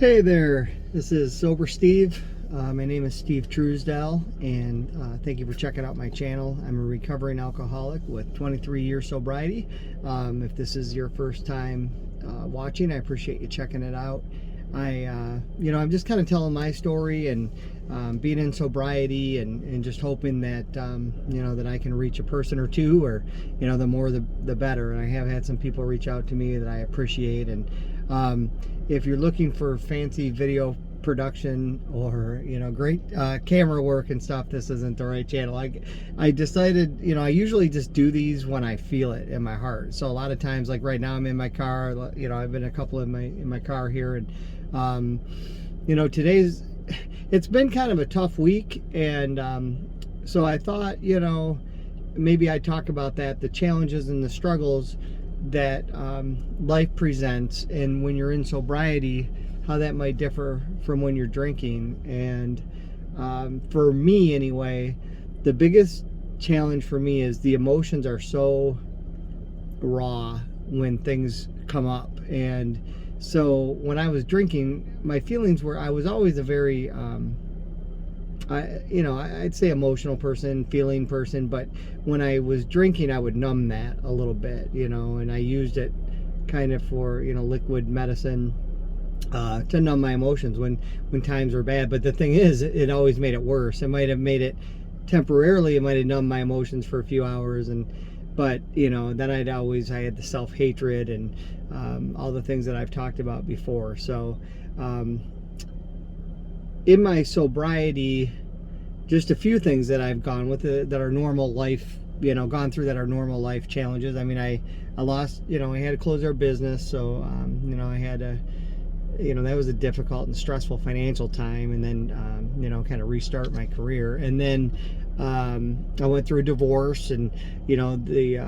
Hey there, this is Sober Steve. My name is Steve Truesdell, and thank you for checking out my channel. I'm a recovering alcoholic with 23 years sobriety. If this is your first time watching, I appreciate you checking it out. I'm just kind of telling my story and being in sobriety and just hoping that, that I can reach a person or two, or, the more the better. And I have had some people reach out to me that I appreciate. And if you're looking for fancy video production or great camera work and stuff, this isn't the right channel. I decided, I usually just do these when I feel it in my heart. So a lot of times, like right now I'm in my car, I've been a couple in my car here, and it's been kind of a tough week, and so I thought, maybe I'd talk about that, the challenges and the struggles that life presents, and when you're in sobriety, how that might differ from when you're drinking. And for me anyway, the biggest challenge for me is the emotions are so raw when things come up. And so when I was drinking, my feelings were, I was always a very I'd say emotional person, feeling person, but when I was drinking, I would numb that a little bit, and I used it kind of for, liquid medicine to numb my emotions when times were bad. But the thing is, it always made it worse. It might have made it temporarily, it might have numbed my emotions for a few hours, but then I had the self-hatred and all the things that I've talked about before. So in my sobriety, just a few things that I've gone with that are normal life, gone through, that are normal life challenges. I mean, I lost, I had to close our business. So, I had to, that was a difficult and stressful financial time. And then, kind of restart my career. And then I went through a divorce, and, the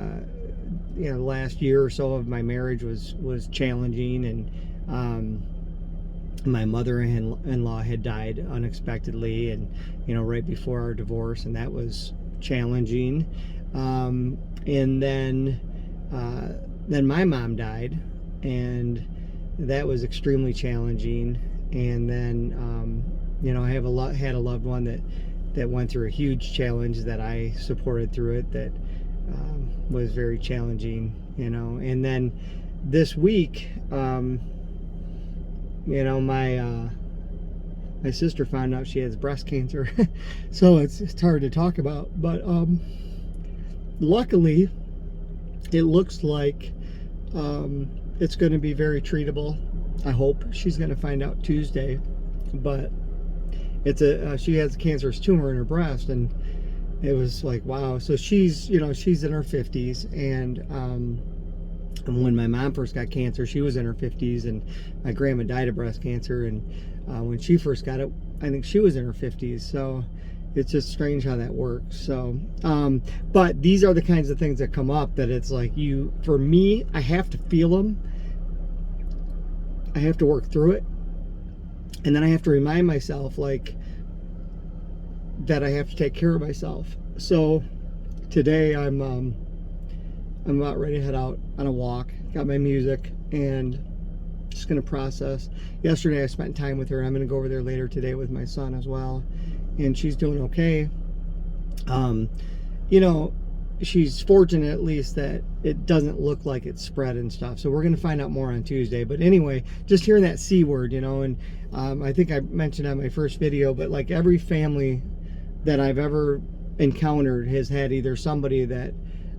last year or so of my marriage was challenging. And, my mother-in-law had died unexpectedly, and right before our divorce, and that was challenging. And then my mom died, and that was extremely challenging. And then I had a loved one that went through a huge challenge that I supported through it, that was very challenging. And then this week, my sister found out she has breast cancer. So it's hard to talk about, but luckily it looks like it's going to be very treatable. I hope. She's going to find out Tuesday, but she has a cancerous tumor in her breast, and it was like, wow. So she's in her 50s, and when my mom first got cancer, she was in her 50s, and my grandma died of breast cancer, and when she first got it, I think she was in her 50s. So it's just strange how that works. So but these are the kinds of things that come up that it's like, for me, I have to feel them, I have to work through it, and then I have to remind myself, like, that I have to take care of myself. So today I'm about ready to head out on a walk. Got my music and just going to process. Yesterday I spent time with her. I'm going to go over there later today with my son as well. And she's doing okay. She's fortunate at least that it doesn't look like it's spread and stuff. So we're going to find out more on Tuesday. But anyway, just hearing that C word, and I think I mentioned on my first video, but like every family that I've ever encountered has had either somebody that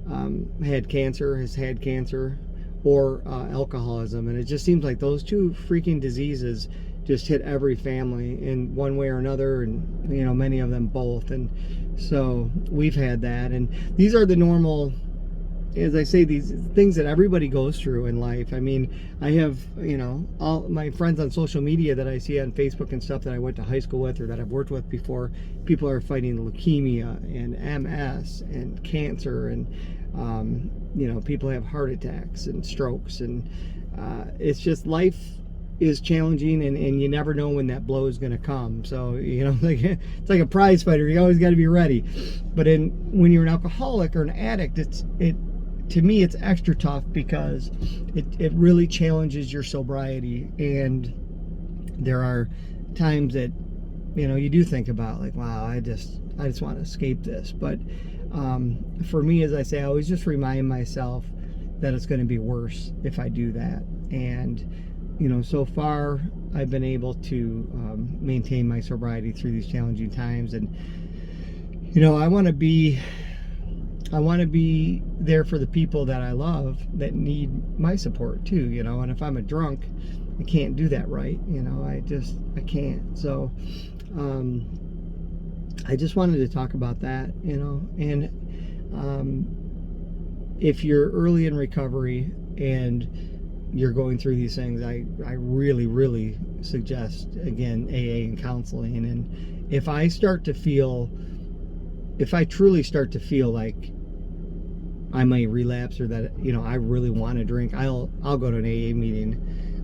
has had cancer, or alcoholism. And it just seems like those two freaking diseases just hit every family in one way or another, and many of them both. And so we've had that, and these are the normal, as I say, these things that everybody goes through in life. I mean, I have, all my friends on social media that I see on Facebook and stuff that I went to high school with or that I've worked with before, people are fighting leukemia and MS and cancer, and people have heart attacks and strokes, and it's just, life is challenging, and you never know when that blow is going to come. So it's like a prize fighter, you always got to be ready. But when you're an alcoholic or an addict, to me it's extra tough, because it really challenges your sobriety. And there are times that, you know, you do think about like, wow, I just want to escape this. But for me, as I say, I always just remind myself that it's going to be worse if I do that. And, you know, so far I've been able to maintain my sobriety through these challenging times. And, you know, I want to be there for the people that I love that need my support too, you know. And if I'm a drunk, I can't do that right, you know. I can't. So I just wanted to talk about that, you know. And if you're early in recovery and you're going through these things, I really suggest, again, AA and counseling. And if I truly start to feel like I may relapse, or that, you know, I really want to drink, I'll go to an AA meeting,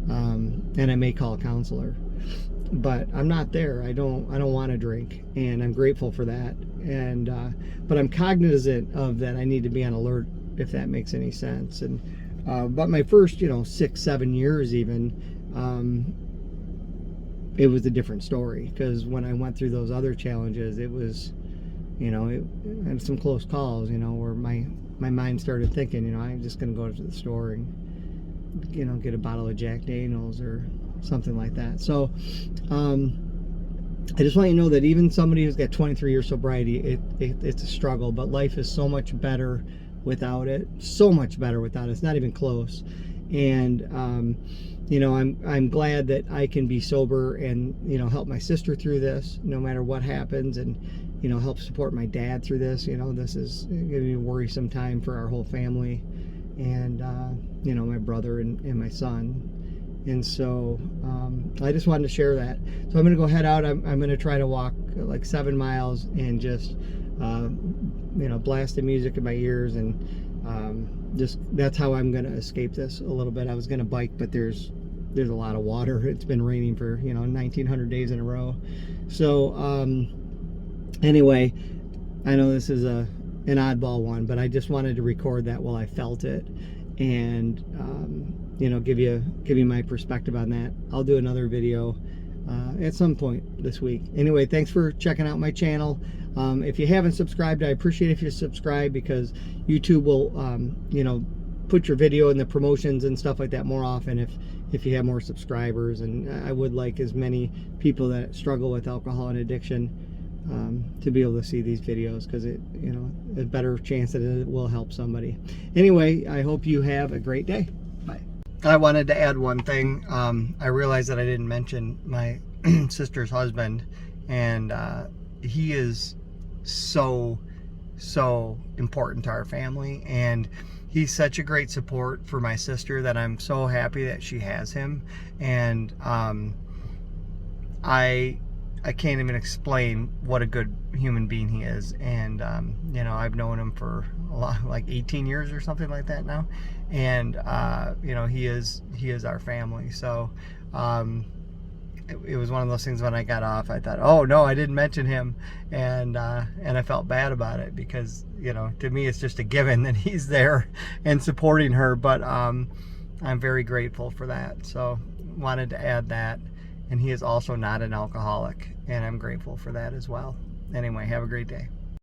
and I may call a counselor. But I'm not there. I don't want to drink, and I'm grateful for that. And but I'm cognizant of that. I need to be on alert, if that makes any sense. And but my first, you know, 6-7 years even, it was a different story, because when I went through those other challenges, it was, you know, it had some close calls, you know, where my mind started thinking, you know, I'm just going to go to the store and, you know, get a bottle of Jack Daniels or something like that. So I just want you to know that even somebody who's got 23 years sobriety, it's a struggle, but life is so much better without it. So much better without it. It's not even close. And you know, I'm glad that I can be sober and, you know, help my sister through this no matter what happens, and, you know, help support my dad through this. You know, this is going to be a worrisome time for our whole family, and you know, my brother and my son. And so I just wanted to share that. So I'm going to go head out. I'm going to try to walk like 7 miles and just you know, blast the music in my ears, and just, that's how I'm going to escape this a little bit. I was going to bike, but there's a lot of water. It's been raining for, you know, 1900 days in a row. So anyway, I know this is an oddball one, but I just wanted to record that while I felt it, and you know, give you my perspective on that. I'll do another video at some point this week. Anyway, thanks for checking out my channel. If you haven't subscribed, I appreciate if you subscribe, because YouTube will you know, put your video in the promotions and stuff like that more often if you have more subscribers. And I would like as many people that struggle with alcohol and addiction to be able to see these videos, because it, you know, a better chance that it will help somebody. Anyway, I hope you have a great day. Bye. I wanted to add one thing. I realized that I didn't mention my sister's husband, and he is so important to our family, and he's such a great support for my sister that I'm so happy that she has him. And I can't even explain what a good human being he is. And you know, I've known him for a lot, like 18 years or something like that now, and you know, he is our family. So it was one of those things when I got off, I thought, oh no, I didn't mention him, and I felt bad about it, because, you know, to me it's just a given that he's there and supporting her. But I'm very grateful for that. So wanted to add that. And he is also not an alcoholic, and I'm grateful for that as well. Anyway, have a great day.